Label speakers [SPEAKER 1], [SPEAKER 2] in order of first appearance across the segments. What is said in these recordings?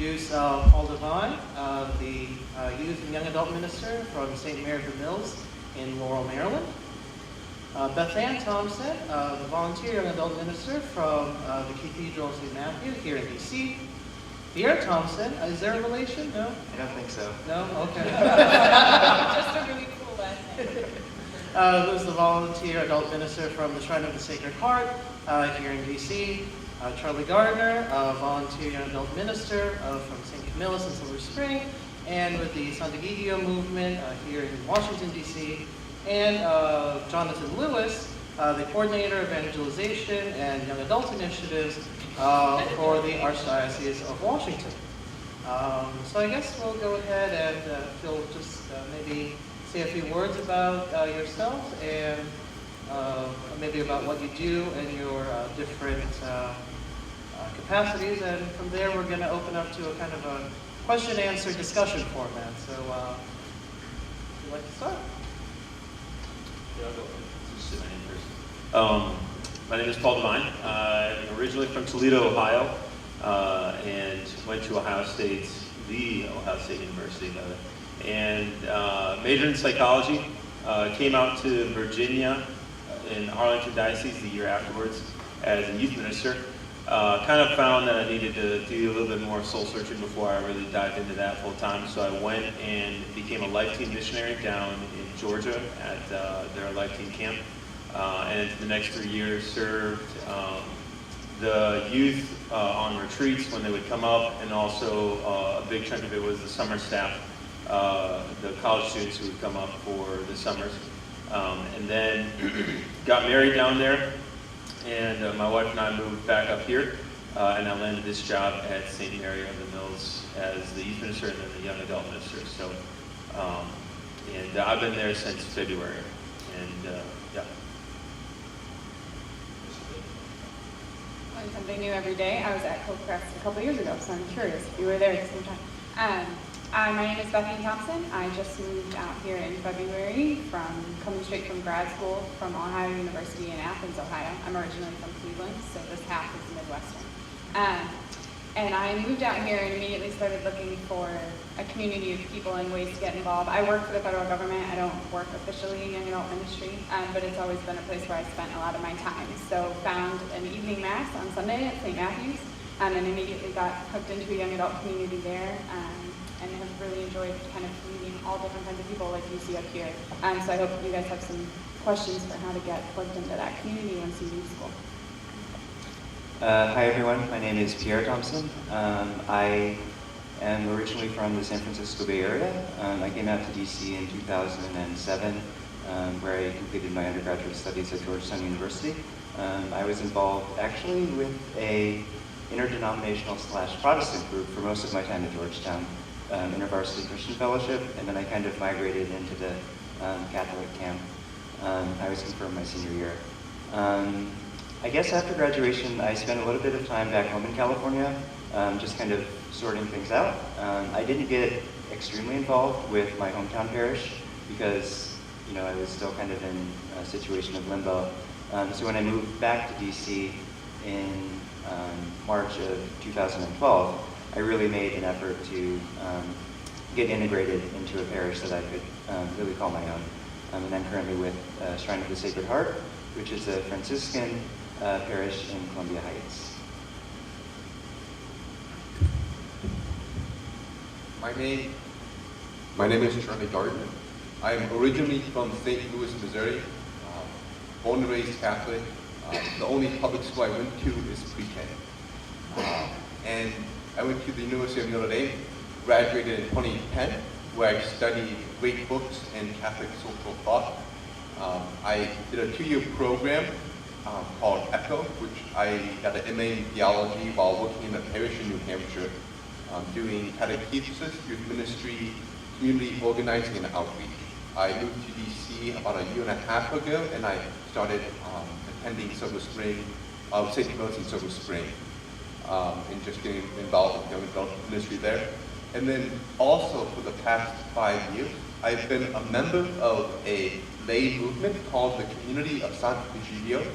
[SPEAKER 1] introduce Paul Devine, the youth and young adult minister from St. Mary of the Mills in Laurel, Maryland. Beth Thompson, the volunteer young adult minister from the Cathedral of St. Matthew here in DC. Pierre Thompson, is there a relation? No?
[SPEAKER 2] I don't think so.
[SPEAKER 1] No? Okay.
[SPEAKER 3] Just a really cool last name.
[SPEAKER 1] Who's the volunteer adult minister from the Shrine of the Sacred Heart here in DC. Charlie Gardiner, volunteer young adult minister from St. Camillus in Silver Spring, and with the Sant Edgidio movement here in Washington, D.C. And Jonathan Lewis, the coordinator of evangelization and young adult initiatives for the Archdiocese of Washington. So I guess we'll go ahead and if you'll just maybe say a few words about yourselves and maybe about what you do and your different capacities, and from there we're going to open up to a kind of a question-answer discussion format. So, would you like to start?
[SPEAKER 4] Yeah, I'll go. Just sit my name first. My name is Paul Devine. I'm originally from Toledo, Ohio, and went to Ohio State, the Ohio State University, by the way, and majored in psychology. Came out to Virginia in Arlington Diocese the year afterwards as a youth minister. Kind of found that I needed to do a little bit more soul searching before I really dived into that full time. So I went and became a Life Team missionary down in Georgia at their Life Team camp. And the next 3 years served the youth on retreats when they would come up, and also a big chunk of it was the summer staff, the college students who would come up for the summers. And then got married down there. And my wife and I moved back up here, and I landed this job at St. Mary of the Mills as the youth minister and then the young adult minister. So, and I've been there since February, and yeah.
[SPEAKER 3] Learn something new every day. I was at Crest a couple years ago, so I'm curious if you were there at the same time. My name is Beth Thompson. I just moved out here in February coming straight from grad school from Ohio University in Athens, Ohio. I'm originally from Cleveland, so this half is Midwestern. And I moved out here and immediately started looking for a community of people and ways to get involved. I work for the federal government. I don't work officially in young adult ministry, but it's always been a place where I spent a lot of my time. So found an evening mass on Sunday at St. Matthew's, and immediately got hooked into a young adult community there. And have really enjoyed kind of meeting all different kinds of people like you see up here. So I hope you guys have some questions for how to get plugged into that community once you leave school.
[SPEAKER 2] Hi everyone, my name is Pierre Thompson. I am originally from the San Francisco Bay Area. I came out to DC in 2007, where I completed my undergraduate studies at Georgetown University. I was involved actually with a interdenominational / Protestant group for most of my time at Georgetown. InterVarsity Christian Fellowship, and then I kind of migrated into the Catholic camp. I was confirmed my senior year. I guess after graduation, I spent a little bit of time back home in California, just kind of sorting things out. I didn't get extremely involved with my hometown parish because, I was still kind of in a situation of limbo. So when I moved back to DC in March of 2012, I really made an effort to get integrated into a parish that I could really call my own. And I'm currently with Shrine of the Sacred Heart, which is a Franciscan parish in Columbia Heights.
[SPEAKER 5] My name is Charlie Gardiner. I am originally from St. Louis, Missouri, born and raised Catholic. The only public school I went to is pre-K. And I went to the University of Notre Dame, graduated in 2010, where I studied great books in Catholic social thought. I did a 2-year program called ECHO, which I got an MA in theology while working in a parish in New Hampshire, doing catechesis, youth ministry, community organizing, and outreach. I moved to DC about a year and a half ago, and I started attending Silver Spring, St. Camillus in Silver Spring. And just getting involved with young adult ministry there. And then also for the past 5 years, I've been a member of a lay movement called the Community of Sant Edgidio.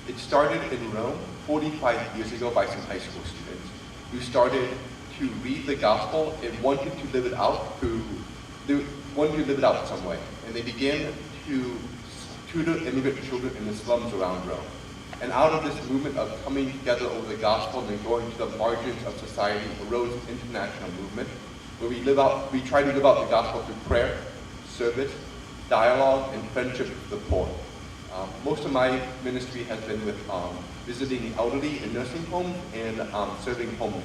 [SPEAKER 5] It started in Rome 45 years ago by some high school students who started to read the gospel and wanted to live it out some way. And they began to tutor immigrant children in the slums around Rome. And out of this movement of coming together over the gospel and going to the margins of society arose an international movement where we try to live out the gospel through prayer, service, dialogue, and friendship with the poor. Most of my ministry has been with visiting the elderly in nursing homes and serving homeless,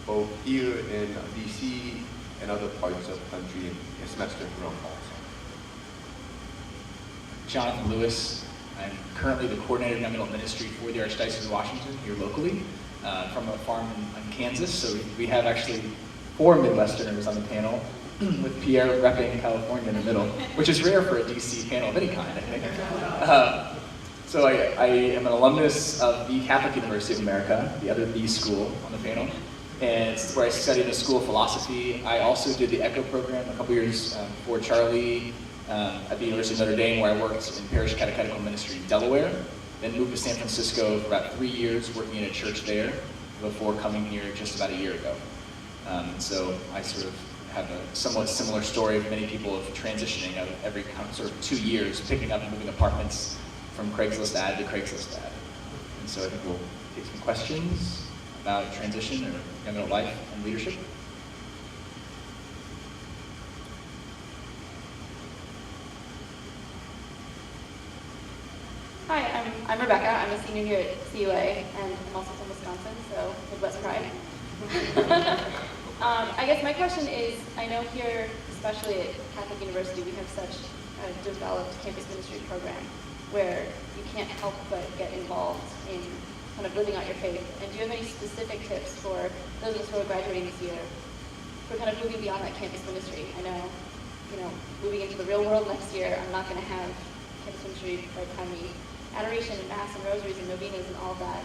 [SPEAKER 5] both here in DC and other parts of the country, and a semester in Rome also.
[SPEAKER 6] Jonathan Lewis. I'm currently the coordinator of young adult ministry for the Archdiocese of Washington here locally, from a farm in Kansas. So we have actually 4 Midwesterners on the panel, with Pierre repping California in the middle, which is rare for a DC panel of any kind, I think. So I am an alumnus of the Catholic University of America, the other B school on the panel, and it's where I studied the School of Philosophy. I also did the ECHO program a couple years before Charlie at the University of Notre Dame, where I worked in parish catechetical ministry in Delaware, then moved to San Francisco for about 3 years working in a church there before coming here just about a year ago. So I sort of have a somewhat similar story of many people of transitioning of every sort of 2 years, picking up and moving apartments from Craigslist ad to Craigslist ad. And so I think we'll take some questions about transition or young adult life and leadership.
[SPEAKER 7] Hi, I'm Rebecca. I'm a senior here at CUA, and I'm also from Wisconsin, so Midwest pride. I guess my question is, I know here, especially at Catholic University, we have such a developed campus ministry program where you can't help but get involved in kind of living out your faith. And do you have any specific tips for those of us who are graduating this year for kind of moving beyond that campus ministry? I know, moving into the real world next year, I'm not going to have campus ministry right behind me. Adoration and Mass and rosaries and novenas and all that.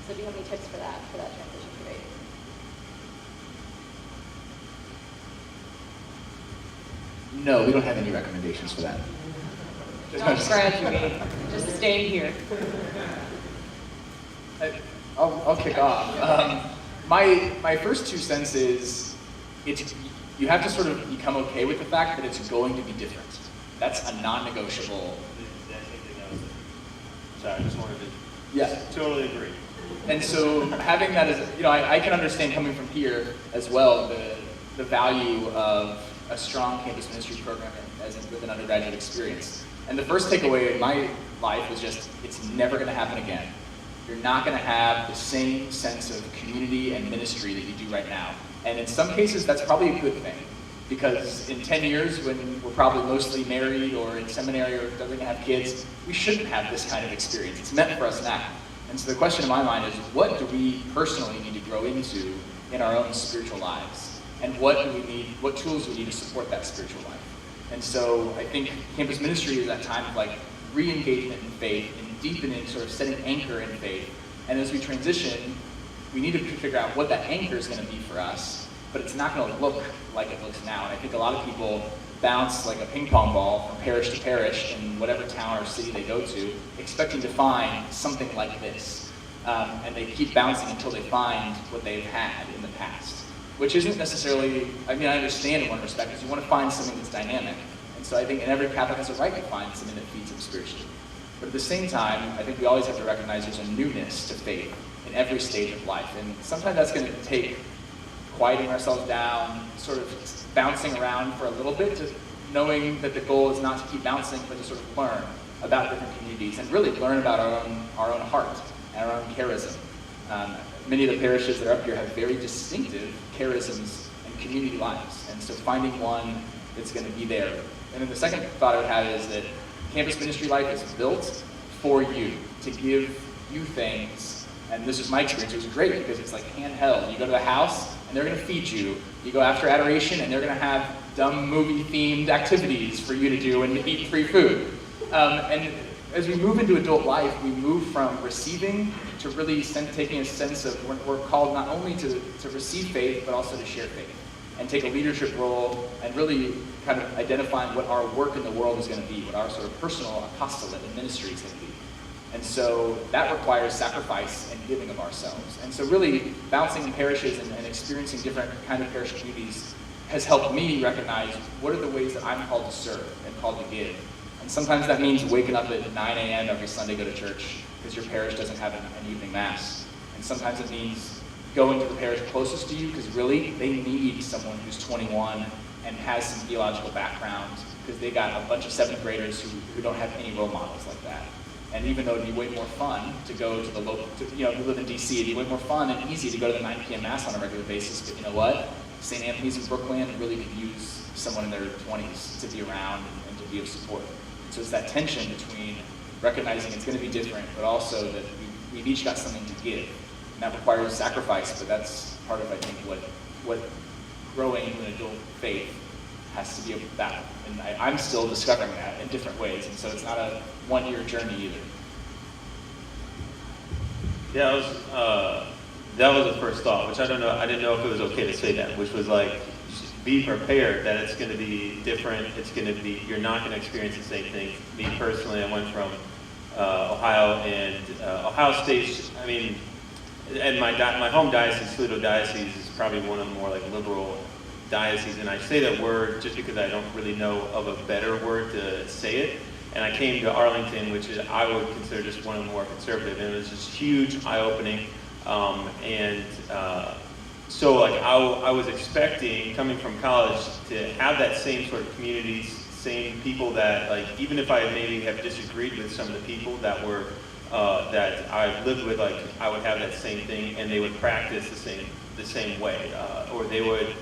[SPEAKER 7] So do you have any tips for that transition period?
[SPEAKER 6] No, we don't have any recommendations for that.
[SPEAKER 8] Don't graduate, just stay here.
[SPEAKER 6] I'll kick off. My first 2 cents is you have to sort of become okay with the fact that it's going to be different. That's a non-negotiable.
[SPEAKER 4] Sorry, I just wanted to.
[SPEAKER 6] Yeah.
[SPEAKER 4] Totally agree.
[SPEAKER 6] And so having that as, I can understand coming from here as well, the value of a strong campus ministry program as with an undergraduate experience. And the first takeaway in my life was just, it's never going to happen again. You're not going to have the same sense of community and ministry that you do right now. And in some cases, that's probably a good thing. Because in 10 years, when we're probably mostly married or in seminary or going to have kids, we shouldn't have this kind of experience. It's meant for us now. And so the question in my mind is, what do we personally need to grow into in our own spiritual lives? And what tools do we need to support that spiritual life? And so I think campus ministry is that time of re-engagement in faith and deepening, sort of setting anchor in faith. And as we transition, we need to figure out what that anchor is going to be for us, but it's not going to look like it looks now. And I think a lot of people bounce like a ping pong ball from parish to parish in whatever town or city they go to, expecting to find something like this. And they keep bouncing until they find what they've had in the past, which isn't necessarily, I understand in one respect, because you want to find something that's dynamic. And so I think every Catholic has a right to find something that feeds them spiritually. But at the same time, I think we always have to recognize there's a newness to faith in every stage of life. And sometimes that's going to take quieting ourselves down, sort of bouncing around for a little bit, to knowing that the goal is not to keep bouncing, but to sort of learn about different communities and really learn about our own heart and our own charism. Many of the parishes that are up here have very distinctive charisms and community lives, and so finding one that's going to be there. And then the second thought I would have is that campus ministry life is built for you, to give you things. And this is my experience. It was great because it's like handheld. You go to the house and they're going to feed you. You go after adoration and they're going to have dumb movie-themed activities for you to do and to eat free food. And as we move into adult life, we move from receiving to really taking a sense of, we're called not only to receive faith, but also to share faith and take a leadership role and really kind of identifying what our work in the world is going to be, what our sort of personal apostolate and ministry is going to be. And so that requires sacrifice and giving of ourselves. And so really bouncing in parishes and experiencing different kind of parish communities has helped me recognize what are the ways that I'm called to serve and called to give. And sometimes that means waking up at 9 a.m. every Sunday to go to church because your parish doesn't have an evening mass. And sometimes it means going to the parish closest to you because really they need someone who's 21 and has some theological background because they got a bunch of 7th graders who don't have any role models like that. And even though it'd be way more fun to go to the local, if you live in DC, it'd be way more fun and easy to go to the 9 p.m. Mass on a regular basis, but you know what? St. Anthony's in Brooklyn really could use someone in their 20s to be around and to be of support. So it's that tension between recognizing it's going to be different, but also that we've each got something to give. And that requires sacrifice, but that's part of, I think, what growing in an adult faith has to be about. And I'm still discovering that in different ways, and so it's not a one-year journey either.
[SPEAKER 4] Yeah, that was the first thought, which I don't know. I didn't know if it was okay to say that, which was like, be prepared that it's going to be different. It's going to be, you're not going to experience the same thing. Me personally, I went from Ohio, and Ohio State, I mean, and my home diocese, Toledo Diocese, is probably one of the more like liberal dioceses, and I say that word just because I don't really know of a better word to say it. And I came to Arlington, which is, I would consider just one of the more conservative, and it was just huge, eye-opening. So like I was expecting, coming from college, to have that same sort of communities, same people that, like, even if I maybe have disagreed with some of the people that were that I've lived with, like I would have that same thing, and they would practice the same way, or they would,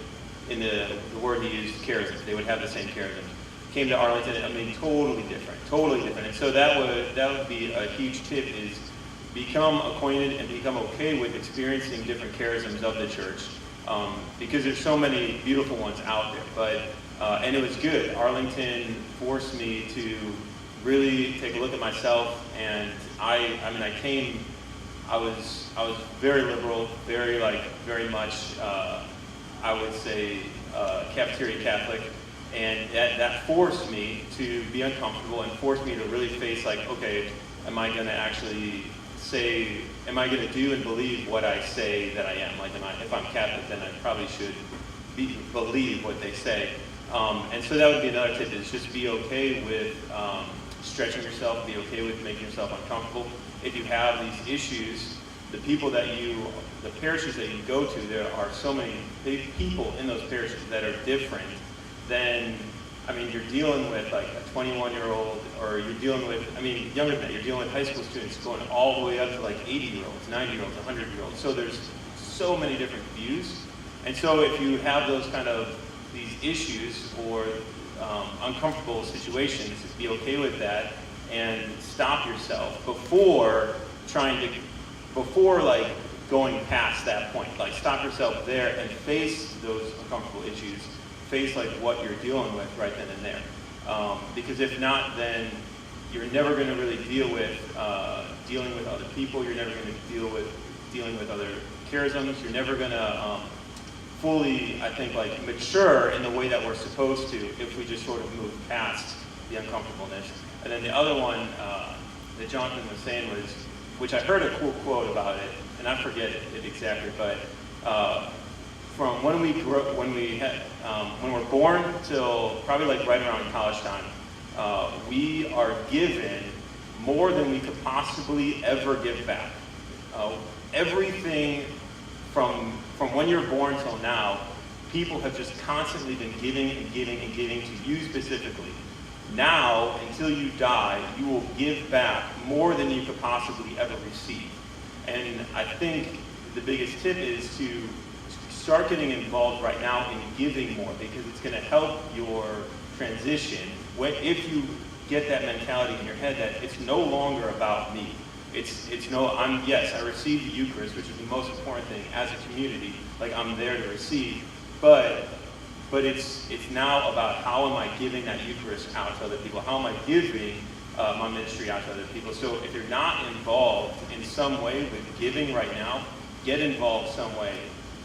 [SPEAKER 4] in the word he used, charism, they would have the same charism. Came to Arlington, I mean, totally different. And so that would be a huge tip, is become acquainted and become okay with experiencing different charisms of the church, because there's so many beautiful ones out there. But and it was good. Arlington forced me to really take a look at myself, and I was very liberal, very much I would say cafeteria Catholic. And that forced me to be uncomfortable and forced me to really face, like, okay, am I going to do and believe what I say that I am? Like, if I'm Catholic, then I probably should believe what they say. And so that would be another tip, is just be okay with stretching yourself, be okay with making yourself uncomfortable. If you have these issues, the parishes that you go to, there are so many people in those parishes that are different. Then, I mean, you're dealing with like a 21-year-old, or you're dealing with, I mean, younger than that, you're dealing with high school students going all the way up to like 80-year-olds, 90-year-olds, 100-year-olds. So there's so many different views. And so if you have those kind of, these issues or uncomfortable situations, be okay with that and stop yourself before like going past that point. Like, stop yourself there and face those uncomfortable issues. Face like what you're dealing with right then and there, because if not, then you're never going to really deal with dealing with other people. You're never going to deal with dealing with other charisms. You're never going to fully, I think, like mature in the way that we're supposed to if we just sort of move past the uncomfortableness. And then the other one that Jonathan was saying was, which I heard a cool quote about it, and I forget it exactly, but. From when we're born till probably like right around college time, we are given more than we could possibly ever give back. Everything from when you're born till now, people have just constantly been giving and giving and giving to you specifically. Now, until you die, you will give back more than you could possibly ever receive. And I think the biggest tip is to start getting involved right now in giving more, because it's going to help your transition. If you get that mentality in your head that it's no longer about me. Yes, I receive the Eucharist, which is the most important thing as a community. Like, I'm there to receive, but it's now about how am I giving that Eucharist out to other people? How am I giving my ministry out to other people? So if you're not involved in some way with giving right now, get involved some way.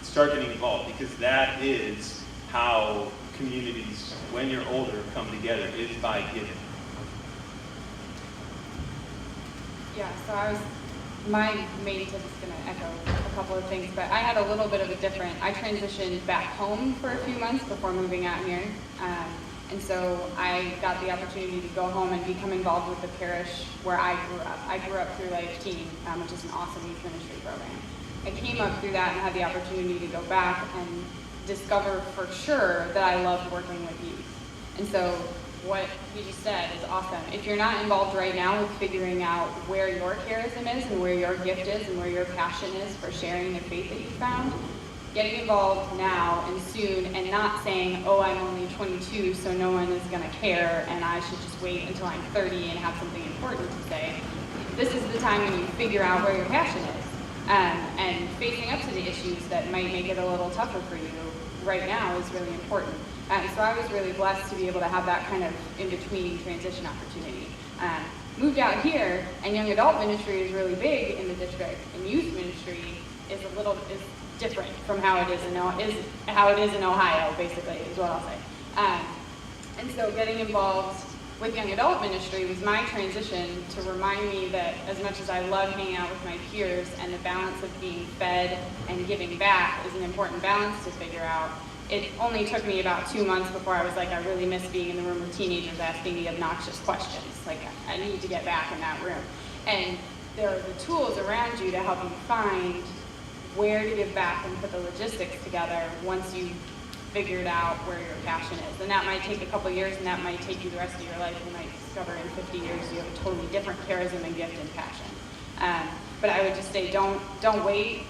[SPEAKER 4] Start getting involved, because that is how communities, when you're older, come together, is by giving.
[SPEAKER 3] Yeah, so my main tip is going to echo a couple of things, but I had a little bit of a different, I transitioned back home for a few months before moving out here. And so I got the opportunity to go home and become involved with the parish where I grew up. I grew up through Life Teen, which is an awesome youth ministry program. I came up through that and had the opportunity to go back and discover for sure that I loved working with youth. And so what he just said is awesome. If you're not involved right now with figuring out where your charism is and where your gift is and where your passion is for sharing the faith that you found, getting involved now and soon, and not saying, oh, I'm only 22, so no one is going to care, and I should just wait until I'm 30 and have something important to say. This is the time when you figure out where your passion is. And facing up to the issues that might make it a little tougher for you right now is really important. So I was really blessed to be able to have that kind of in-between transition opportunity. Moved out here, and young adult ministry is really big in the district, and youth ministry is different from how it is in Ohio, basically, is what I'll say. And so getting involved with young adult ministry was my transition to remind me that as much as I love hanging out with my peers, and the balance of being fed and giving back is an important balance to figure out, it only took me about 2 months before I was like, I really miss being in the room with teenagers asking the obnoxious questions. Like, I need to get back in that room. And there are the tools around you to help you find where to give back and put the logistics together once you've figured out where your passion is. And that might take a couple years, and that might take you the rest of your life. You might discover in 50 years you have a totally different charism and gift and passion. But I would just say don't wait.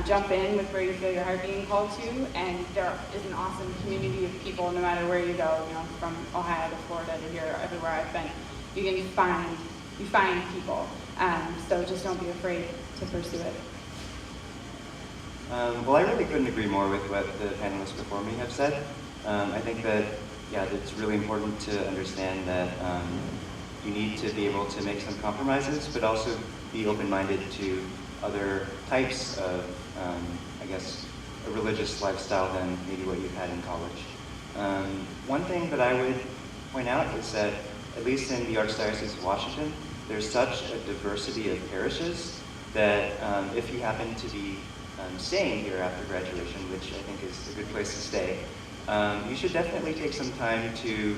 [SPEAKER 3] Jump in with where you feel your heart being called to, and there is an awesome community of people no matter where you go, from Ohio to Florida to here, everywhere I've been. You can find people. So just don't be afraid to pursue it.
[SPEAKER 2] Well, I really couldn't agree more with what the panelists before me have said. I think that, it's really important to understand that you need to be able to make some compromises, but also be open-minded to other types of, a religious lifestyle than maybe what you've had in college. One thing that I would point out is that, at least in the Archdiocese of Washington, there's such a diversity of parishes that if you happen to be staying here after graduation, which I think is a good place to stay, you should definitely take some time to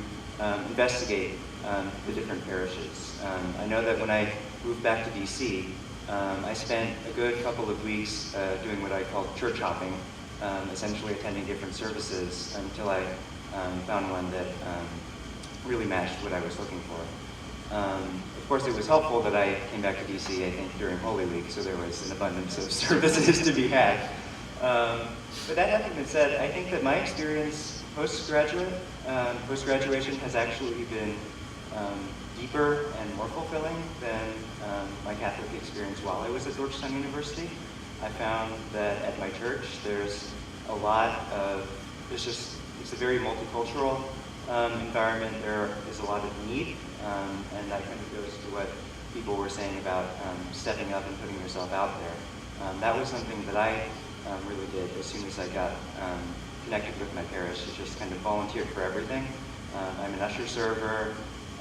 [SPEAKER 2] investigate the different parishes. I know that when I moved back to DC, I spent a good couple of weeks doing what I call church hopping, essentially attending different services until I found one that really matched what I was looking for. Of course, it was helpful that I came back to DC, I think, during Holy Week, so there was an abundance of services to be had. But that having been said, I think that my experience post-graduation has actually been deeper and more fulfilling than my Catholic experience while I was at Georgetown University. I found that at my church there's a lot of, it's a very multicultural environment. There is a lot of need, and that kind of goes to what people were saying about stepping up and putting yourself out there. That was something that I really did as soon as I got connected with my parish. I just kind of volunteered for everything. I'm an usher server,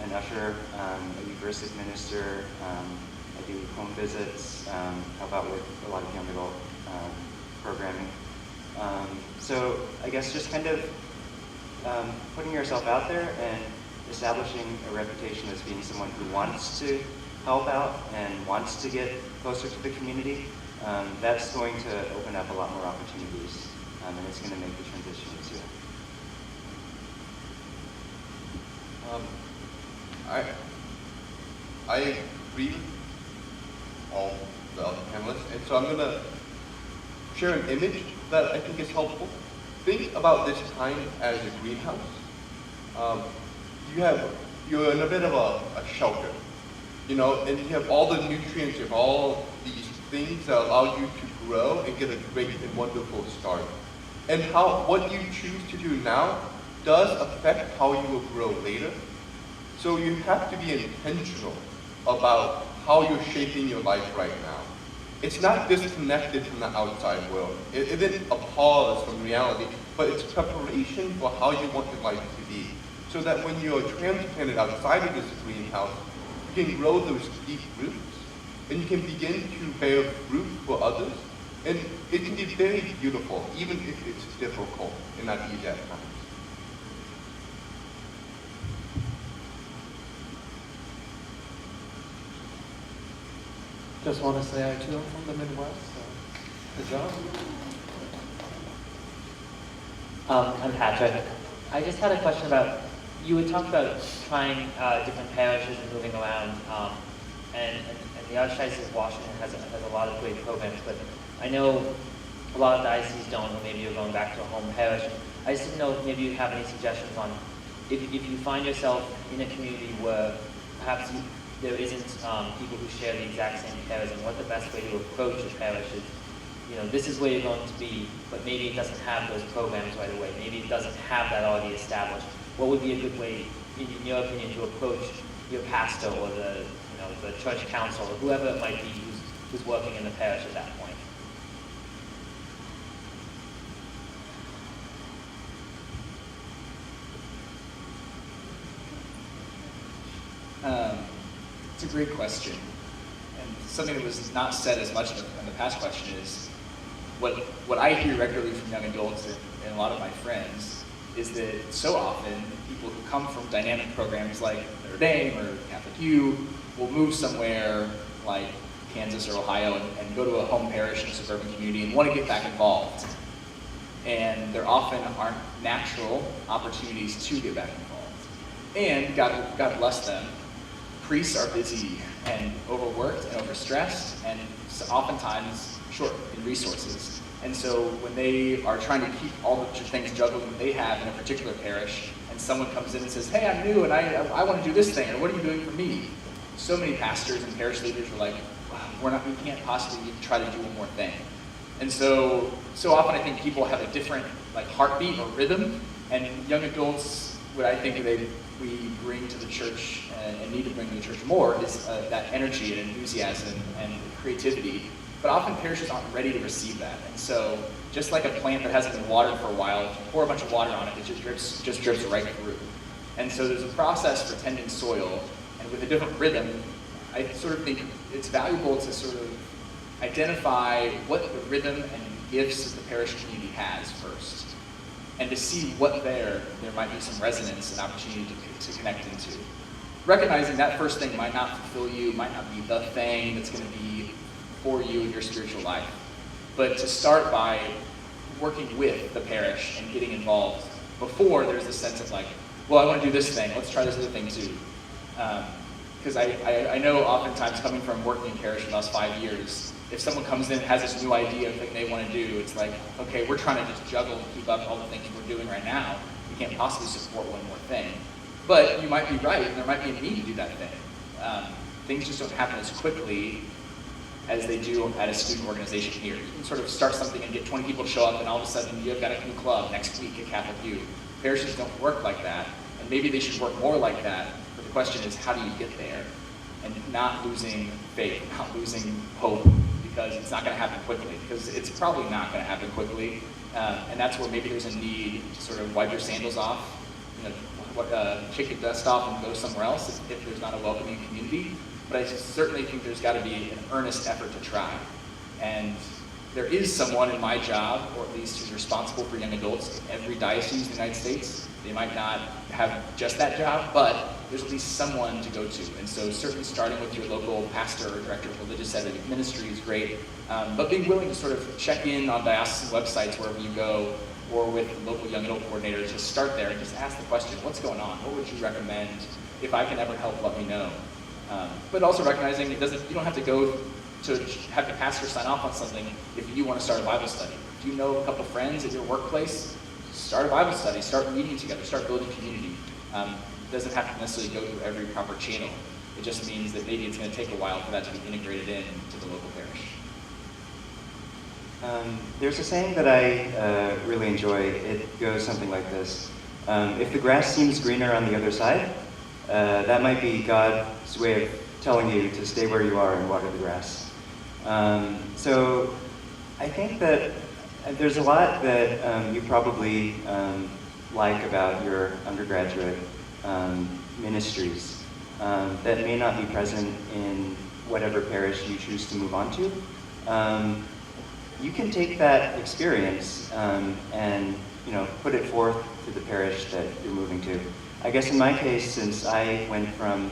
[SPEAKER 2] an usher, a Eucharistic minister. I do home visits, help out with a lot of young adult programming. So I guess just kind of putting yourself out there and establishing a reputation as being someone who wants to help out and wants to get closer to the community, that's going to open up a lot more opportunities, and it's going to make the transition easier.
[SPEAKER 5] I agree with all the other panelists, and so I'm going to share an image that I think is helpful. Think about this time as a greenhouse. You're in a bit of a shelter, and you have all the nutrients, you have all these things that allow you to grow and get a great and wonderful start. And what you choose to do now does affect how you will grow later. So you have to be intentional about how you're shaping your life right now. It's not disconnected from the outside world. It isn't a pause from reality, but it's preparation for how you want your life to be. So that when you're transplanted outside of this greenhouse, you can grow those deep roots and you can begin to bear fruit for others. And it can be very beautiful, even if it's difficult and not easy at times.
[SPEAKER 1] Just want to say I too am from the Midwest, so good job.
[SPEAKER 9] I'm Patrick. I just had a question about, you had talked about trying different parishes and moving around, and the Archdiocese of Washington has a lot of great programs, but I know a lot of dioceses don't, or maybe you're going back to a home parish. I just didn't know if maybe you have any suggestions on if you find yourself in a community where perhaps there isn't people who share the exact same parish, and what the best way to approach a parish is. You know, this is where you're going to be, but maybe it doesn't have those programs right away. Maybe it doesn't have that already established. What would be a good way, in your opinion, to approach your pastor or the church council or whoever it might be who's working in the parish at that point?
[SPEAKER 6] It's a great question. And something that was not said as much in the past question is, what I hear regularly from young adults and a lot of my friends is that so often people who come from dynamic programs like Notre Dame or Catholic U will move somewhere like Kansas or Ohio and go to a home parish in a suburban community and want to get back involved. And there often aren't natural opportunities to get back involved. And God bless them, priests are busy and overworked and overstressed and oftentimes short in resources. And so when they are trying to keep all the things juggled that they have in a particular parish, and someone comes in and says, hey, I'm new and I want to do this thing, or what are you doing for me? So many pastors and parish leaders are like, wow, we can't possibly even try to do one more thing. And so often I think people have a different heartbeat or rhythm, and young adults, what I think we bring to the church and need to bring to the church more is that energy and enthusiasm and creativity. But often parishes aren't ready to receive that. And so just like a plant that hasn't been watered for a while, if you pour a bunch of water on it, it just drips right through. And so there's a process for tending soil, and with a different rhythm, I sort of think it's valuable to sort of identify what the rhythm and gifts that the parish community has first, and to see what there might be some resonance and opportunity to connect into. Recognizing that first thing might not fulfill you, might not be the thing that's going to be for you in your spiritual life. But to start by working with the parish and getting involved before there's a sense of well, I want to do this thing, let's try this other thing too. Because I know oftentimes coming from working in parish for the last 5 years, if someone comes in and has this new idea of thing they want to do, it's like, okay, we're trying to just juggle and keep up all the things we're doing right now. We can't possibly support one more thing. But you might be right, and there might be a need to do that thing. Things just don't happen as quickly as they do at a student organization here. You can sort of start something and get 20 people to show up, and all of a sudden you've got a new club next week at Catholic U. Parishes don't work like that, and maybe they should work more like that. But the question is, how do you get there? And not losing faith, not losing hope, because it's not going to happen quickly, because it's probably not going to happen quickly. And that's where maybe there's a need to sort of wipe your sandals off, kick your dust off and go somewhere else if there's not a welcoming community. But I certainly think there's got to be an earnest effort to try. And there is someone in my job, or at least who's responsible for young adults in every diocese in the United States. They might not have just that job, but there's at least someone to go to. And so certainly starting with your local pastor or director of religious ministry is great, but being willing to sort of check in on diocesan websites wherever you go, or with the local young adult coordinator, just start there and just ask the question, what's going on? What would you recommend? If I can ever help, let me know. But also recognizing you don't have to go to have the pastor sign off on something if you want to start a Bible study. If you know a couple friends at your workplace, start a Bible study, start meeting together, start building community. It doesn't have to necessarily go through every proper channel. It just means that maybe it's going to take a while for that to be integrated into the local parish.
[SPEAKER 2] There's a saying that I really enjoy. It goes something like this. If the grass seems greener on the other side, that might be God's way of telling you to stay where you are and water the grass. So I think that there's a lot that you probably like about your undergraduate ministries that may not be present in whatever parish you choose to move on to, you can take that experience and put it forth to the parish that you're moving to. I guess in my case, since I went from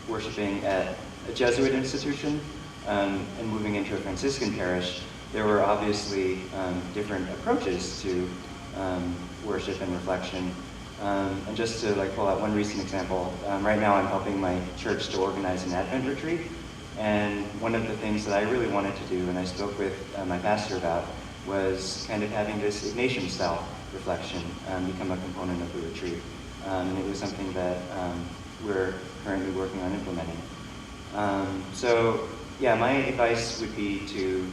[SPEAKER 2] worshiping at a Jesuit institution and moving into a Franciscan parish, there were obviously different approaches to worship and reflection. And just to pull out one recent example, right now I'm helping my church to organize an Advent retreat. And one of the things that I really wanted to do, and I spoke with my pastor about, was kind of having this Ignatian-style reflection become a component of the retreat. And it was something that we're currently working on implementing. So yeah, my advice would be to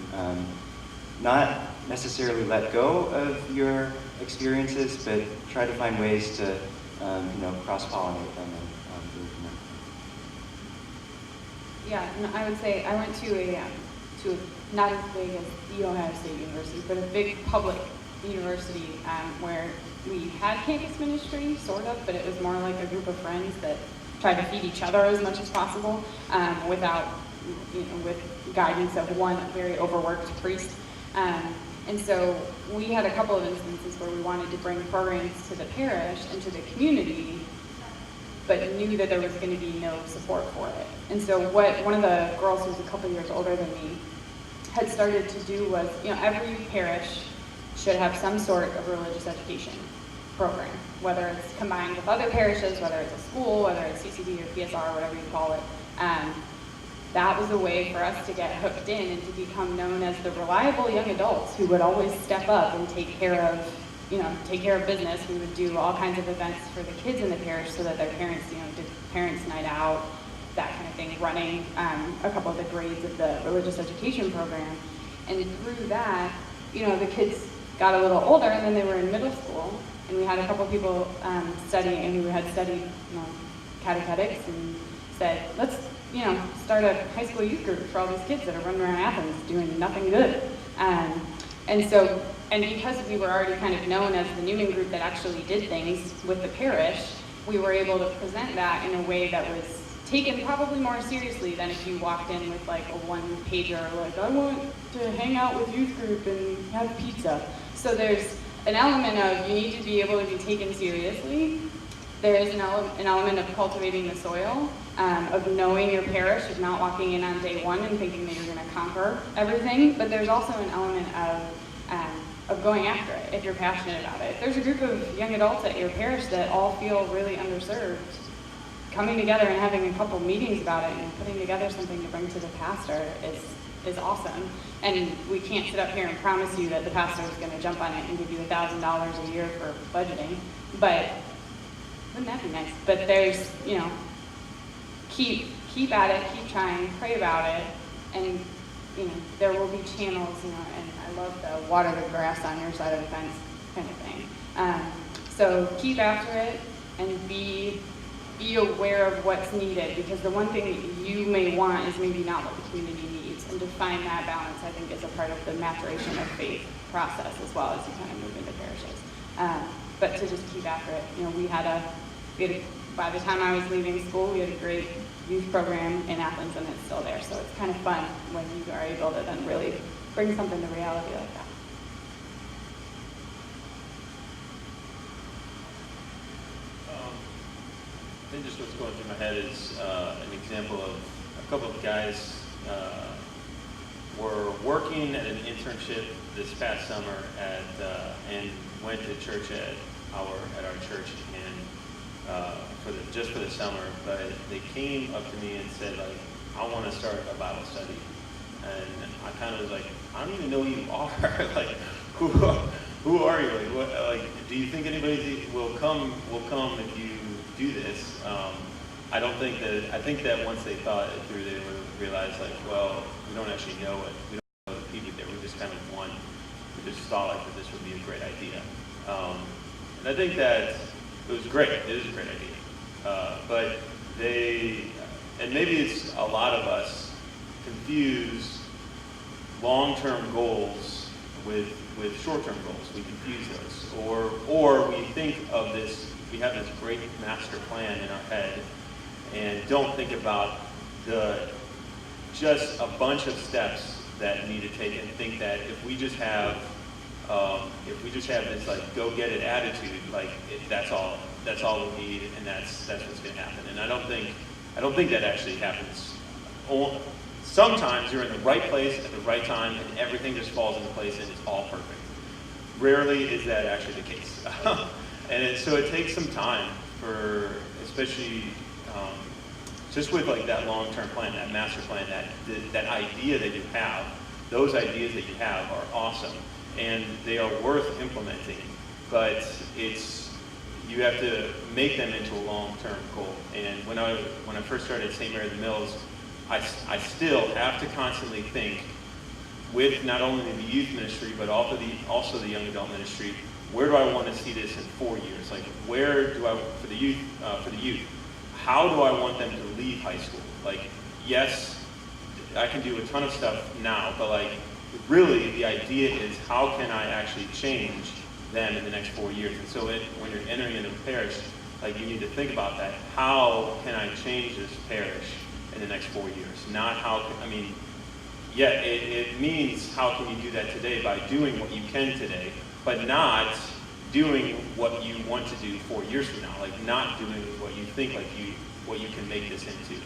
[SPEAKER 2] not necessarily let go of your experiences, but try to find ways to cross-pollinate them and move from them.
[SPEAKER 3] Yeah, and I would say I went to a not as big as the Ohio State University, but a big public university where we had campus ministry, sort of, but it was more like a group of friends that tried to feed each other as much as possible without, with guidance of one very overworked priest. And so we had a couple of instances where we wanted to bring programs to the parish and to the community, but knew that there was going to be no support for it. And so what one of the girls who was a couple years older than me had started to do was, every parish should have some sort of religious education program, whether it's combined with other parishes, whether it's a school, whether it's CCD or PSR, whatever you call it. That was a way for us to get hooked in and to become known as the reliable young adults who would always step up and take care of business. We would do all kinds of events for the kids in the parish so that their parents, did parents' night out, that kind of thing, running a couple of the grades of the religious education program. And through that, the kids got a little older, and then they were in middle school, and we had a couple of people studying, who had studied catechetics, and said, let's start a high school youth group for all these kids that are running around Athens doing nothing good. And because we were already kind of known as the Newman group that actually did things with the parish, we were able to present that in a way that was taken probably more seriously than if you walked in with a one-pager, I want to hang out with youth group and have pizza. So there's an element of you need to be able to be taken seriously. There is an element of cultivating the soil, of knowing your parish, of not walking in on day one and thinking that you're going to conquer everything. But there's also an element of going after it if you're passionate about it. If there's a group of young adults at your parish that all feel really underserved, coming together and having a couple meetings about it and putting together something to bring to the pastor is awesome. And we can't sit up here and promise you that the pastor is going to jump on it and give you $1,000 a year for budgeting, but wouldn't that be nice? But there's, keep at it, keep trying, pray about it, and there will be channels, and I love the water the grass on your side of the fence kind of thing. So keep after it and be aware of what's needed, because the one thing that you may want is maybe not what the community needs, and to find that balance, I think, is a part of the maturation of faith process as well as you kind of move into parishes. But to just keep after it, we had a by the time I was leaving school, we had a great youth program in Athens, and it's still there. So it's kind of fun when you are able to then really bring something to reality like that.
[SPEAKER 4] I think just what's going through my head is an example of a couple of guys were working at an internship this past summer and went to church at our church just for the summer, but they came up to me and said, I want to start a Bible study. And I kind of was like, I don't even know who you are. Who are you? Do you think anybody will come if you do this? I think that once they thought it through, they would realize, we don't actually know it. We don't know the people there. We just kind of we just thought that this would be a great idea. And I think that it was great. It is a great idea. But and maybe it's a lot of us confuse long-term goals with short-term goals. We confuse those. Or we think of this, we have this great master plan in our head and don't think about just a bunch of steps that need to take, and think that if we just have this like go get it attitude, like that's all we need, and that's what's going to happen. And I don't think that actually happens. Sometimes you're in the right place at the right time, and everything just falls into place, and it's all perfect. Rarely is that actually the case. So it takes some time for, especially just with like that long-term plan, that master plan, that idea that you have. Those ideas that you have are awesome, and they are worth implementing. But you have to make them into a long-term goal. And when I first started at St. Mary of the Mills, I still have to constantly think, with not only the youth ministry, but also the young adult ministry, where do I want to see this in 4 years? Like, where do I, for the youth, how do I want them to leave high school? Like, yes, I can do a ton of stuff now, but like, really the idea is how can I actually change them in the next 4 years? And so when you're entering into a parish, like, you need to think about that. How can I change this parish in the next 4 years? Not how, it means how can you do that today by doing what you can today, but not doing what you want to do 4 years from now, like not doing what you think what you can make this into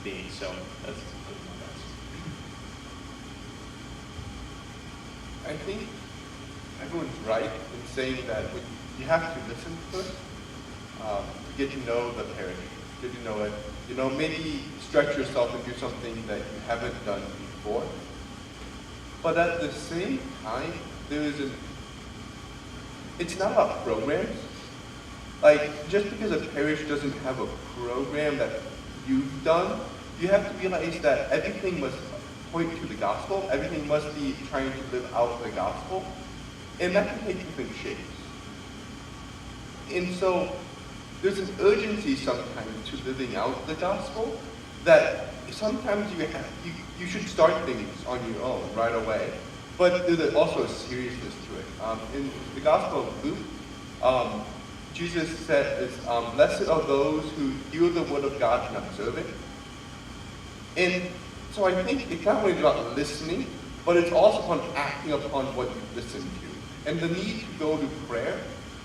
[SPEAKER 4] being. So that's my thoughts.
[SPEAKER 5] I think everyone's right in saying that you have to listen first, get to know the parish, get to know it. Maybe stretch yourself and do something that you haven't done before. But at the same time, it's not about programs. Like, just because a parish doesn't have a program that you've done, you have to realize that everything must point to the gospel. Everything must be trying to live out the gospel. And that can take different shapes. And so there's an urgency sometimes to living out the gospel that sometimes you should start things on your own right away. But there's also a seriousness to it. In the Gospel of Luke, Jesus said, blessed are those who hear the word of God and observe it. And so I think it's not only about listening, but it's also upon acting upon what you listen to. And the need to go to prayer,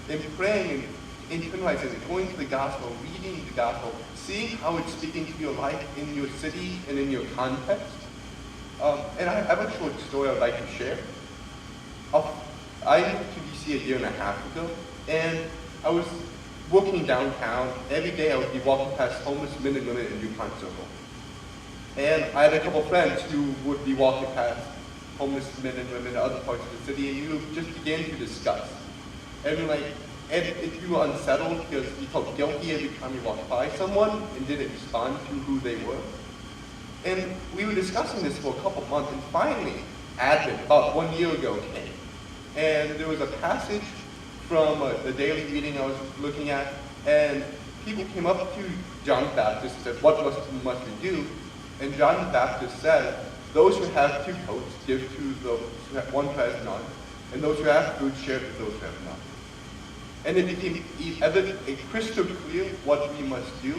[SPEAKER 5] and praying and internalizing it, going to the gospel, reading the gospel, seeing how it's speaking to your life in your city and in your context. And I have a short story I'd like to share. I moved to DC a year and a half ago, and I was walking downtown. Every day I would be walking past homeless men and women in DuPont Circle. And I had a couple friends who would be walking past homeless men and women in other parts of the city, and you just began to discuss. And if you were unsettled because you felt guilty every time you walked by someone and didn't respond to who they were. And we were discussing this for a couple months, and finally, Advent, about 1 year ago, came. And there was a passage from the daily reading I was looking at, and people came up to John the Baptist and said, what must we do? And John the Baptist said, those who have 2 coats, give to those who have one who has none, and those who have food, share with those who have none. And it became crystal clear what we must do.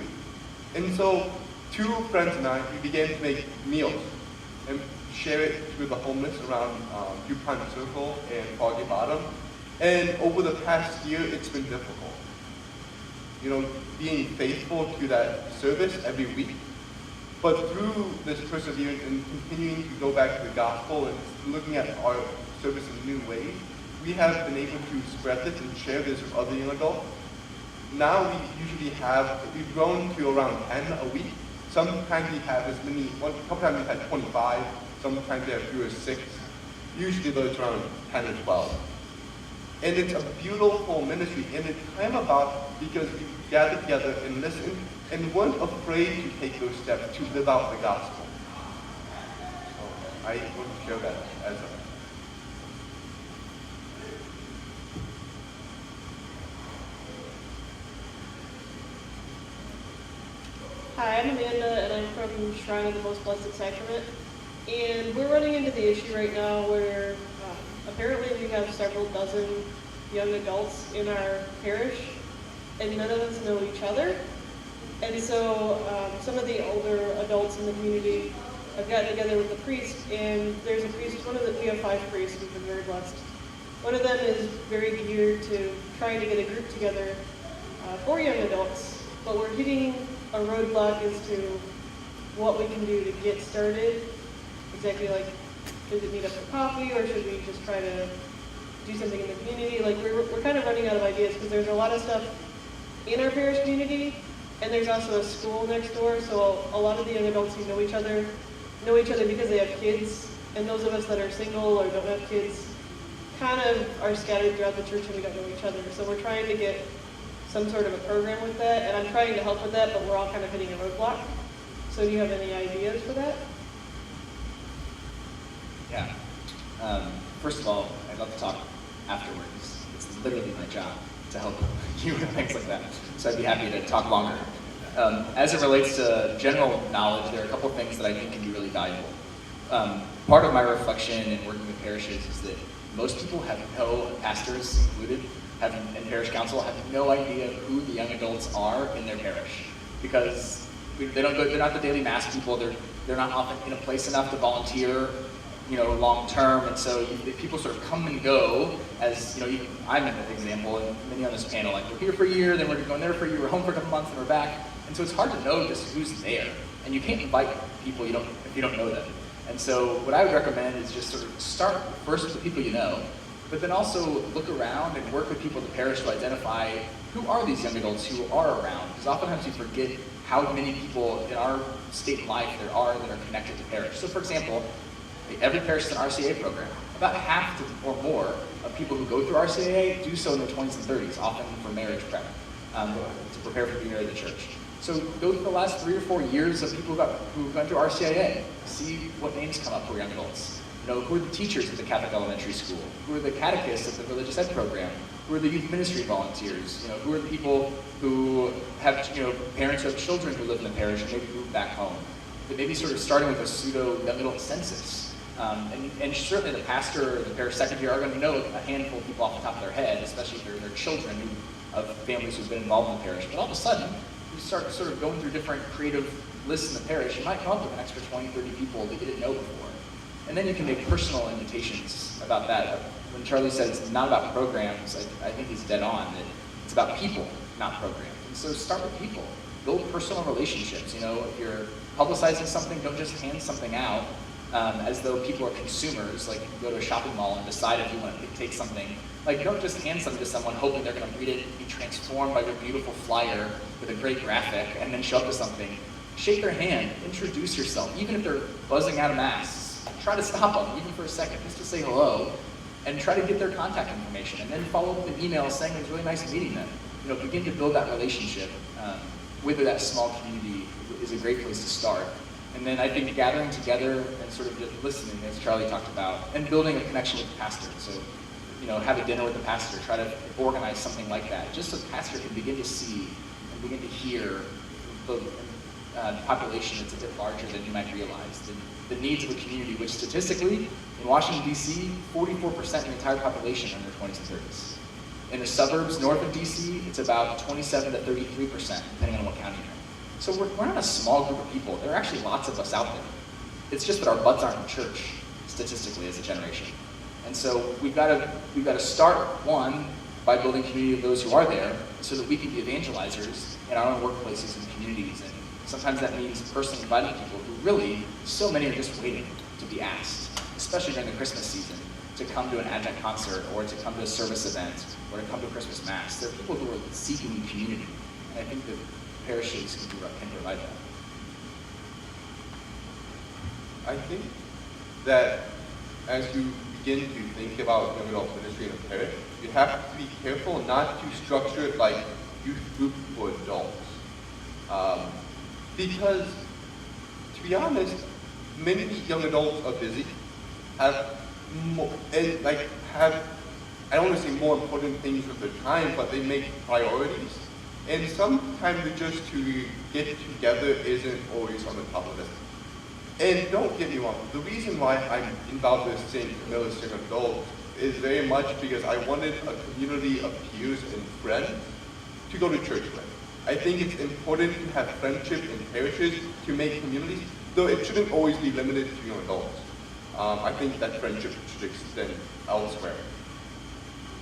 [SPEAKER 5] And so 2 friends and I, we began to make meals and share it to the homeless around DuPont Circle and Foggy Bottom. And over the past year, it's been difficult. Being faithful to that service every week. But through this perseverance and continuing to go back to the gospel and looking at our service in new ways, we have been able to spread this and share this with other young adults. Now we've grown to around 10 a week. Sometimes we have as many, a couple times we've had 25, sometimes we have fewer 6. Usually those around 10 or 12. And it's a beautiful ministry, and it's time about because we gather together and listen and weren't afraid to take those steps to live out the gospel. So I want to share that as a
[SPEAKER 10] Hi, I'm Amanda, and I'm from Shrine of the Most Blessed Sacrament. And we're running into the issue right now where apparently we have several dozen young adults in our parish, and none of us know each other. And so some of the older adults in the community have gotten together with the priest, and there's a priest, we have 5 priests, we've been very blessed. One of them is very geared to trying to get a group together for young adults, but we're hitting a roadblock as to what we can do to get started. Exactly, like, does it meet up for coffee, or should we just try to do something in the community? Like, we're kind of running out of ideas, because there's a lot of stuff in our parish community, and there's also a school next door, so a lot of the young adults who know each other because they have kids, and those of us that are single or don't have kids kind of are scattered throughout the church and we don't know each other. So we're trying to get some sort of a program with that, and I'm trying to help with that, but we're all kind of hitting a roadblock. So do you have any ideas for that?
[SPEAKER 6] Yeah. First of all, I'd love to talk afterwards. It's literally my job to help you with things like that. So I'd be happy to talk longer. As it relates to general knowledge, there are a couple of things that I think can be really valuable. Part of my reflection in working with parishes is that most people have pastors included, and parish council have no idea who the young adults are in their parish, because they're not the daily mass people. They're not often in a place enough to volunteer, long term, and so people sort of come and go. As even I'm an example, and many on this panel, like, we're here for a year, then we're going there for a year, we're home for a couple months, and we're back. And so it's hard to know just who's there, and you can't invite people if you don't know them. And so what I would recommend is just sort of start first with the people you know, but then also look around and work with people in the parish to identify who are these young adults who are around, because oftentimes you forget how many people in our state of life there are that are connected to parish. So for example, every parish has an RCA program. About half or more of people who go through RCA do so in their 20s and 30s, often for marriage prep, to prepare for being married in the church. So go through the last 3 or 4 years of people who've gone through RCIA, see what names come up for young adults. Who are the teachers at the Catholic elementary school? Who are the catechists at the religious ed program? Who are the youth ministry volunteers? Who are the people who have, parents who have children who live in the parish and maybe move back home? But maybe sort of starting with a pseudo young adult census. And certainly the pastor or the parish secretary are going to know a handful of people off the top of their head, especially if they're children of families who've been involved in the parish. But all of a sudden, you start sort of going through different creative lists in the parish, you might come up with an extra 20, 30 people that you didn't know before. And then you can make personal invitations about that. When Charlie says it's not about programs, I think he's dead on. That it's about people, not programs. And so start with people. Build personal relationships. If you're publicizing something, don't just hand something out as though people are consumers. Like, you go to a shopping mall and decide if you want to take something. Like, don't just hand something to someone hoping they're going to read it, be transformed by your beautiful flyer with a great graphic, and then show up to something. Shake their hand, introduce yourself, even if they're buzzing out of mass. Try to stop them, even for a second, just to say hello, and try to get their contact information, and then follow up with an email saying it was really nice meeting them. Begin to build that relationship with that small community is a great place to start. And then I think gathering together and sort of just listening, as Charlie talked about, and building a connection with the pastor. So, have a dinner with the pastor, try to organize something like that, just so the pastor can begin to see and begin to hear the population that's a bit larger than you might realize. The needs of a community, which statistically, in Washington, D.C., 44% of the entire population are in their 20s and 30s. In the suburbs north of D.C., it's about 27 to 33%, depending on what county you're in. So we're not a small group of people. There are actually lots of us out there. It's just that our butts aren't in church, statistically, as a generation. And so we've got to start, one, by building a community of those who are there, so that we can be evangelizers in our own workplaces and communities. And sometimes that means personally inviting people who really, so many are just waiting to be asked, especially during the Christmas season, to come to an Advent concert, or to come to a service event, or to come to a Christmas Mass. There are people who are seeking community, and I think that parishes can provide that.
[SPEAKER 5] I think that as you begin to think about young adult ministry in a parish, you have to be careful not to structure it like youth group for adults. Because, to be honest, many young adults are busy, I don't want to say more important things with their time, but they make priorities. And sometimes just to get together isn't always on the top of the list. And don't get me wrong, the reason why I'm involved with St. Camillus Young Adults is very much because I wanted a community of peers and friends to go to church with. I think it's important to have friendship in parishes to make communities, though it shouldn't always be limited to young adults. I think that friendship should extend elsewhere.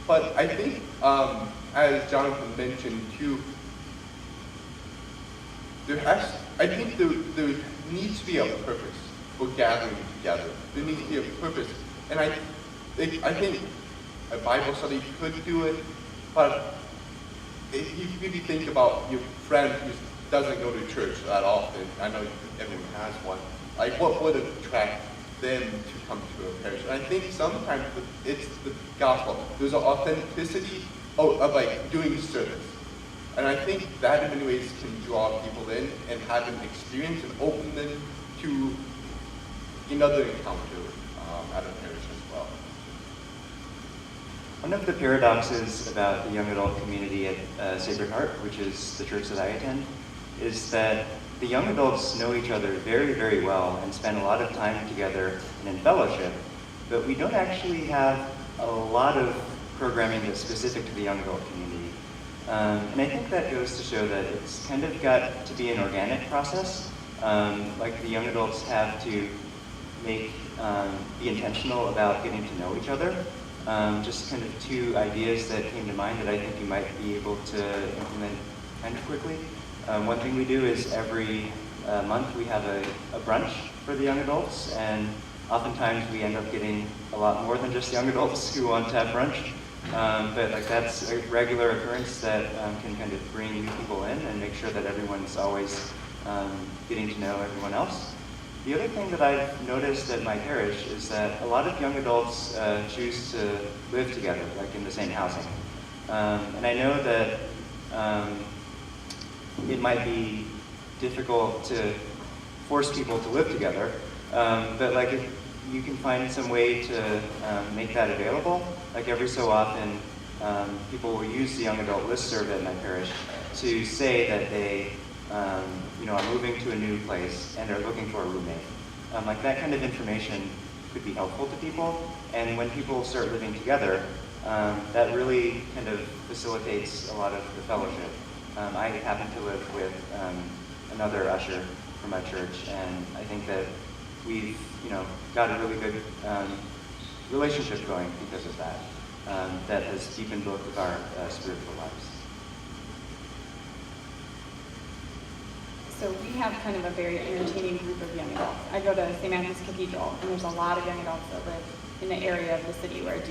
[SPEAKER 5] But I think, as Jonathan mentioned too, I think there needs to be a purpose for gathering together. There needs to be a purpose. And I think a Bible study could do it, but if you really think about your friend who doesn't go to church that often, I know everyone has one, like what would attract them to come to a parish? And I think sometimes it's the gospel. There's an authenticity of like doing service. And I think that in many ways can draw people in and have an experience and open them to another encounter at a parish as well.
[SPEAKER 2] One of the paradoxes about the young adult community at Sacred Heart, which is the church that I attend, is that the young adults know each other very, very well and spend a lot of time together and in fellowship, but we don't actually have a lot of programming that's specific to the young adult community. And I think that goes to show that it's kind of got to be an organic process. Like the young adults have to be intentional about getting to know each other. Just kind of two ideas that came to mind that I think you might be able to implement kind of quickly. One thing we do is every month we have a brunch for the young adults, and oftentimes we end up getting a lot more than just young adults who want to have brunch. But like that's a regular occurrence that can kind of bring new people in and make sure that everyone's always getting to know everyone else. The other thing that I've noticed at my parish is that a lot of young adults choose to live together, like in the same housing. And I know that it might be difficult to force people to live together, but like if you can find some way to make that available, like every so often people will use the young adult listserv at my parish to say that they are moving to a new place and are looking for a roommate. Like that kind of information could be helpful to people, and when people start living together, that really kind of facilitates a lot of the fellowship. I happen to live with another usher from my church, and I think that we've got a really good relationship going because of that. That has deepened both of our spiritual lives.
[SPEAKER 3] So we have kind of a very entertaining group of young adults. I go to St. Matthew's Cathedral, and there's a lot of young adults that live in the area of the city where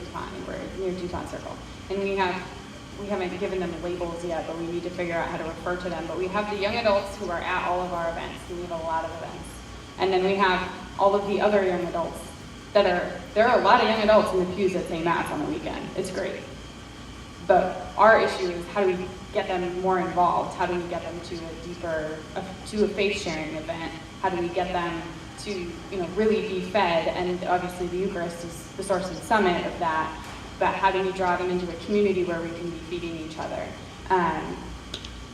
[SPEAKER 3] we're near DuPont Circle. And we haven't given them labels yet, but we need to figure out how to refer to them. But we have the young adults who are at all of our events, and we have a lot of events. And then we have all of the other young adults there are a lot of young adults in the pews at St. Matt's on the weekend. It's great. But our issue is how do we get them more involved? How do we get them to a faith-sharing event? How do we get them to really be fed? And obviously the Eucharist is the source and summit of that. But how do we draw them into a community where we can be feeding each other?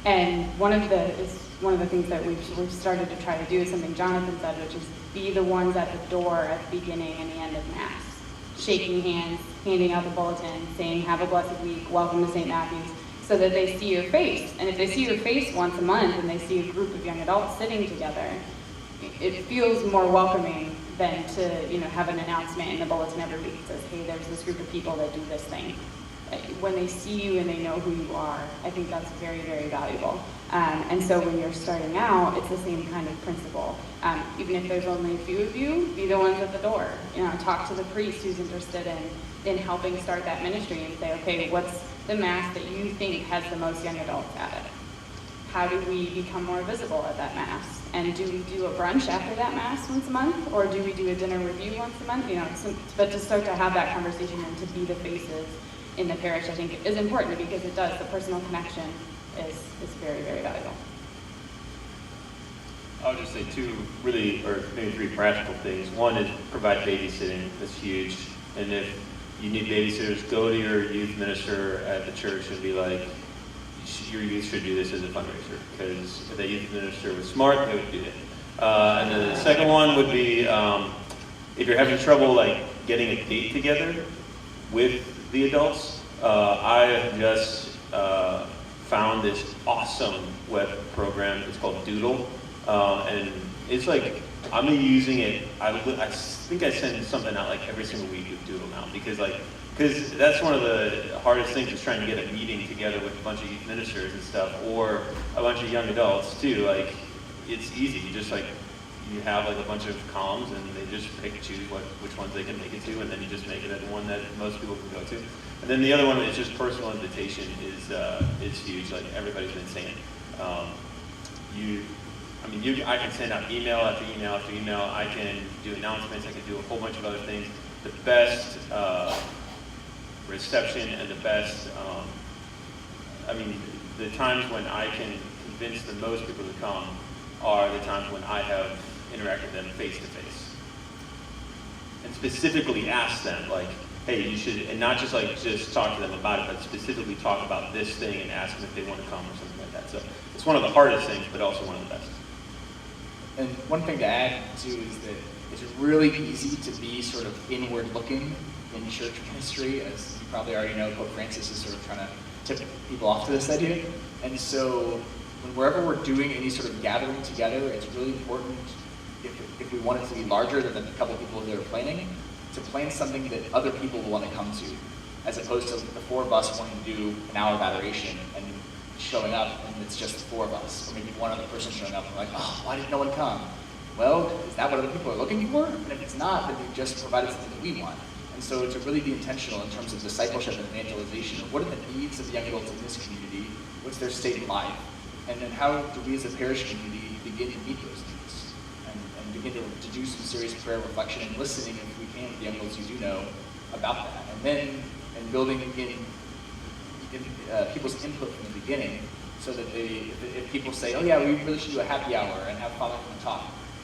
[SPEAKER 3] And one of the things that we've started to try to do is something Jonathan said, which is be the ones at the door at the beginning and the end of Mass. Shaking hands, handing out the bulletin, saying, "Have a blessed week, welcome to St. Matthew's," so that they see your face. And if they see your face once a month and they see a group of young adults sitting together, it feels more welcoming than to have an announcement in the bulletin every week that says, "Hey, there's this group of people that do this thing." When they see you and they know who you are, I think that's very, very valuable. And so when you're starting out, it's the same kind of principle. Even if there's only a few of you, be the ones at the door. Talk to the priest who's interested in helping start that ministry and say, okay, what's the Mass that you think has the most young adults at it? How do we become more visible at that Mass? And do we do a brunch after that Mass once a month? Or do we do a dinner review once a month? But to start to have that conversation and to be the faces in the parish, I think, is important because it does. The personal connection is very, very valuable.
[SPEAKER 4] I would just say two really, or maybe three practical things. One is provide babysitting. That's huge. And if you need babysitters, go to your youth minister at the church and be like, your youth should do this as a fundraiser. Because if that youth minister was smart, they would do it. And then the second one would be, if you're having trouble getting a date together with the adults, I have just found this awesome web program. It's called Doodle, and it's like I'm using it. I think I send something out like every single week with Doodle now because that's one of the hardest things is trying to get a meeting together with a bunch of youth ministers and stuff, or a bunch of young adults too. Like it's easy. You just you have like a bunch of columns and they just choose which ones they can make it to, and then you just make it at the one that most people can go to. And then the other one is just personal invitation is huge. Like everybody's been saying, I can send out email after email after email. I can do announcements. I can do a whole bunch of other things. The best reception and the best, the times when I can convince the most people to come are the times when I have interacted with them face to face. And specifically ask them, like, hey, you should, and not just talk to them about it, but specifically talk about this thing and ask them if they want to come or something like that. So it's one of the hardest things, but also one of the best.
[SPEAKER 6] And one thing to add too is that it's really easy to be sort of inward looking in church ministry, as you probably already know. Pope Francis is sort of trying to tip people off to this idea. And so wherever we're doing any sort of gathering together, it's really important, if we want it to be larger than the couple people that are planning, to plan something that other people will want to come to, as opposed to the four of us wanting to do an hour of adoration and showing up and it's just the four of us, or maybe one other person showing up and we're like, oh, why did no one come? Well, is that what other people are looking for? And if it's not, then we've just provided something that we want. And so to really be intentional in terms of discipleship and evangelization, of what are the needs of the young adults in this community, what's their state of life, and then how do we as a parish community begin to meet those needs, and begin to do some serious prayer reflection and listening, if we can, to the young adults you do know about that. And then building in people's input from the beginning, so that if people say, oh yeah, we really should do a happy hour and have Father come and talk.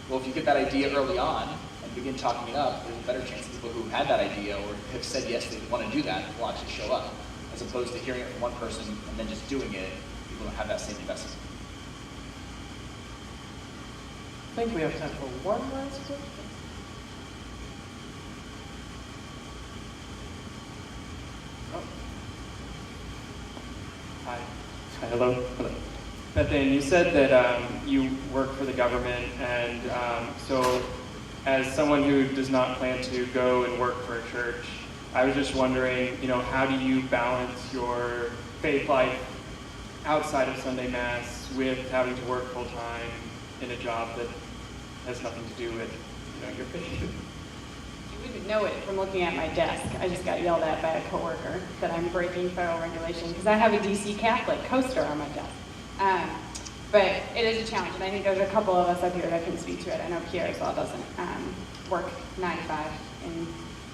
[SPEAKER 6] Well, if you get that idea early on and begin talking it up, there's a better chance people who had that idea or have said yes, they want to do that, will actually show up, as opposed to hearing it from one person and then just doing it. People don't have that same investment.
[SPEAKER 1] I think we have time for one last question.
[SPEAKER 11] Hi. Hello. Bethany, you said that you work for the government, and so as someone who does not plan to go and work for a church, I was just wondering, how do you balance your faith life outside of Sunday Mass with having to work full time in a job that has nothing to do with your faith?
[SPEAKER 3] You wouldn't know it from looking at my desk. I just got yelled at by a coworker that I'm breaking federal regulation because I have a DC Catholic coaster on my desk. But it is a challenge, and I think there's a couple of us up here that can speak to it. I know Pierre as well doesn't work 9 to 5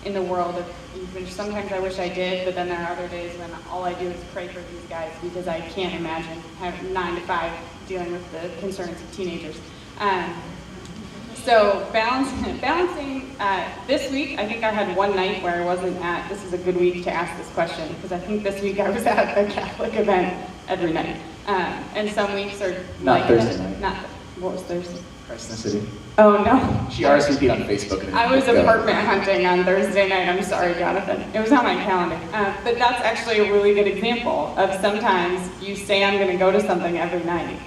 [SPEAKER 3] in the world of which sometimes I wish I did, but then there are other days when all I do is pray for these guys because I can't imagine having 9 to 5 dealing with the concerns of teenagers. So balancing this week, I think I had one night where I wasn't at, this is a good week to ask this question, because I think this week I was at a Catholic event every night. And some weeks are
[SPEAKER 6] not
[SPEAKER 3] like
[SPEAKER 6] Thursday
[SPEAKER 3] that.
[SPEAKER 6] night.
[SPEAKER 3] What was Thursday?
[SPEAKER 6] Christ in the City.
[SPEAKER 3] Oh no.
[SPEAKER 6] She RSVP'd on Facebook. And
[SPEAKER 3] I was apartment hunting on Thursday night. I'm sorry, Jonathan. It was on my calendar. But that's actually a really good example of sometimes you say I'm going to go to something every night.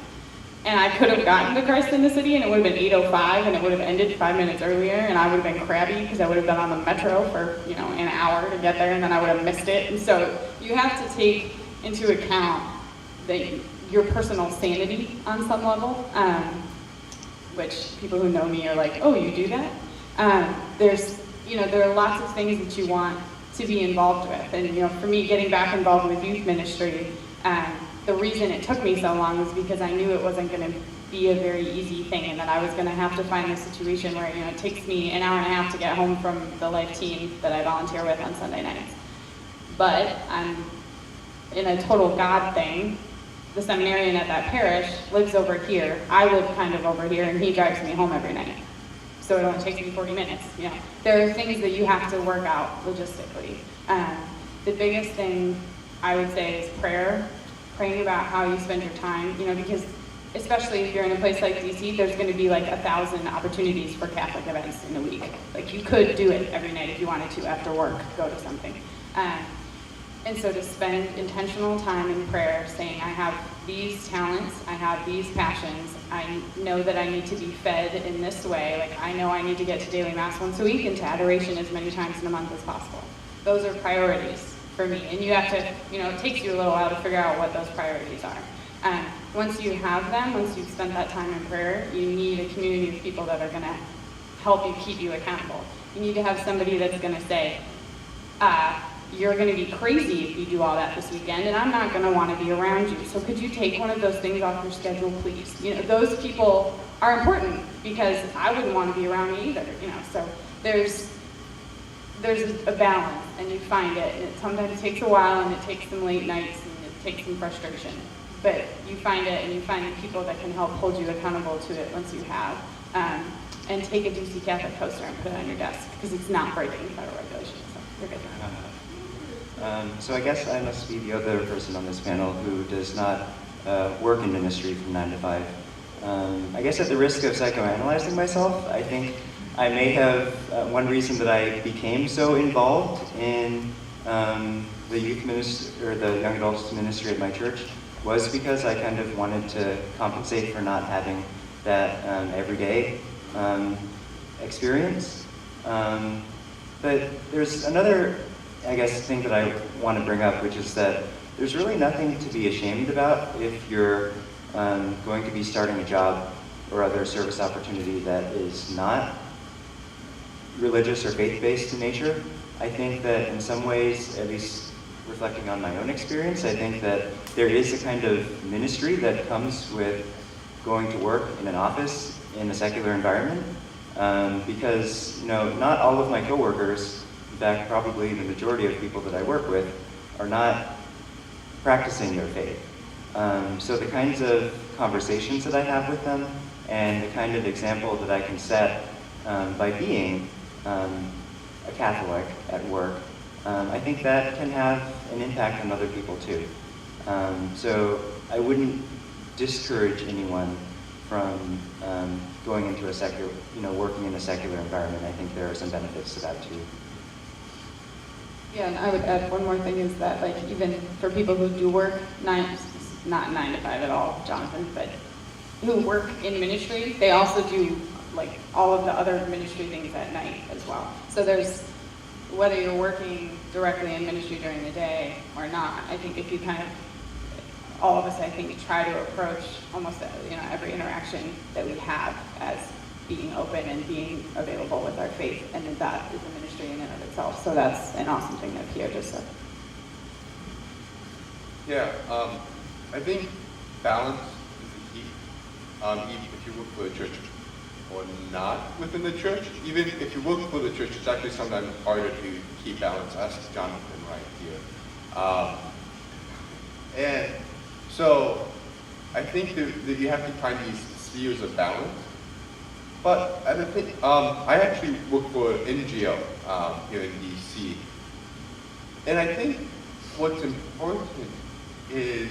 [SPEAKER 3] And I could have gotten to Christ in the City and it would have been 8:05 and it would have ended 5 minutes earlier and I would have been crabby because I would have been on the metro for, an hour to get there and then I would have missed it. And so you have to take into account your personal sanity on some level, which people who know me are like, oh, you do that? There are lots of things that you want to be involved with. And, for me, getting back involved with youth ministry, the reason it took me so long was because I knew it wasn't going to be a very easy thing and that I was going to have to find a situation where, it takes me an hour and a half to get home from the life team that I volunteer with on Sunday nights. But I'm in a total God thing. The seminarian at that parish lives over here. I live kind of over here and he drives me home every night. So it only takes me 40 minutes. There are things that you have to work out logistically. The biggest thing I would say is praying about how you spend your time, because especially if you're in a place like DC, there's going to be like 1,000 opportunities for Catholic events in a week. Like you could do it every night if you wanted to after work, go to something. And so to spend intentional time in prayer saying I have these talents, I have these passions, I know that I need to be fed in this way, like I know I need to get to daily mass once a week and to adoration as many times in a month as possible. Those are priorities for me, and you have to, it takes you a little while to figure out what those priorities are. Once you have them, once you've spent that time in prayer, you need a community of people that are going to help you keep you accountable. You need to have somebody that's going to say, you're going to be crazy if you do all that this weekend, and I'm not going to want to be around you. So could you take one of those things off your schedule, please? Those people are important because I wouldn't want to be around me either. So there's a balance, and you find it. And it sometimes takes a while, and it takes some late nights, and it takes some frustration. But you find it, and you find the people that can help hold you accountable to it once you have. And take a DC Catholic poster and put it on your desk because it's not breaking federal regulations. So you're good.
[SPEAKER 2] So I guess I must be the other person on this panel who does not work in ministry from 9 to 5. I guess at the risk of psychoanalyzing myself, I think I may have, one reason that I became so involved in the youth ministry, or the young adults ministry at my church, was because I kind of wanted to compensate for not having that everyday experience. But there's another, I guess, thing that I want to bring up, which is that there's really nothing to be ashamed about if you're going to be starting a job or other service opportunity that is not religious or faith-based in nature. I think that in some ways, at least reflecting on my own experience, I think that there is a kind of ministry that comes with going to work in an office in a secular environment, because not all of my coworkers, in fact probably the majority of people that I work with, are not practicing their faith. So the kinds of conversations that I have with them and the kind of example that I can set by being a Catholic at work, I think that can have an impact on other people too. So I wouldn't discourage anyone from going into a secular, working in a secular environment. I think there are some benefits to that too.
[SPEAKER 3] Yeah, and I would add one more thing is that, like, even for people who do work not 9 to 5 at all, Jonathan, but who work in ministry, they also do like all of the other ministry things at night as well. So there's, whether you're working directly in ministry during the day or not, I think if you all of us, I think, try to approach almost every interaction that we have as being open and being available with our faith, and that is a ministry in and of itself. So that's an awesome thing that Pierre just said.
[SPEAKER 5] Yeah, I think balance is the key. Even if you work for a church or not within the church, even if you work for the church, it's actually sometimes harder to keep balance. Ask Jonathan right here. And so I think that you have to find these spheres of balance. But I think I actually work for Edgidio here in DC, and I think what's important is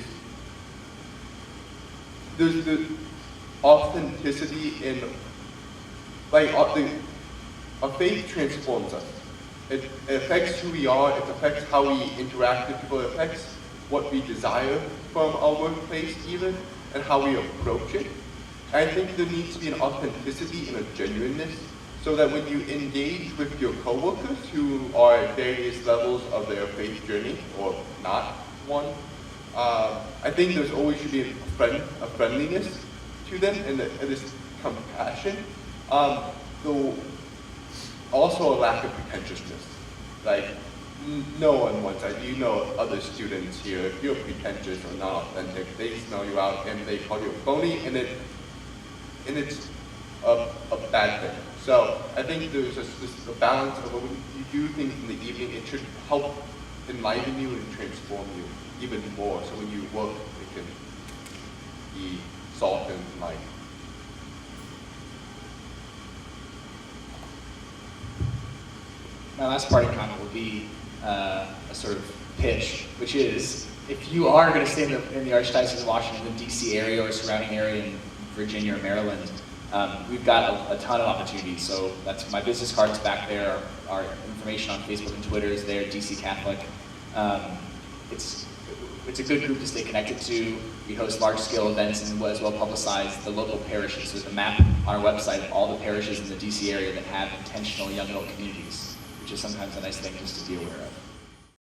[SPEAKER 5] there's the authenticity in, like, our faith transforms us. It affects who we are. It affects how we interact with people. It affects what we desire from our workplace even, and how we approach it. I think there needs to be an authenticity and a genuineness, so that when you engage with your coworkers who are at various levels of their faith journey, or not one, I think there's always should be a friendliness to them and this compassion. Though also a lack of pretentiousness. Like, no one wants that. Other students here, if you're pretentious or not authentic, they smell you out and they call you a phony, and it's a bad thing. So I think there's a balance of when you do things in the evening, it should help enliven you and transform you even more. So when you work, it can be salt and light.
[SPEAKER 6] My last parting comment will be a sort of pitch, which is, if you are going to stay in the Archdiocese of Washington, the DC area or surrounding area in Virginia or Maryland, we've got a ton of opportunities. So that's my business cards back there. Our information on Facebook and Twitter is there, DC Catholic. It's it's a good group to stay connected to. We host large-scale events and as well publicize the local parishes. There's a map on our website of all the parishes in the DC area that have intentional young adult communities, which is sometimes a nice thing just to be aware of.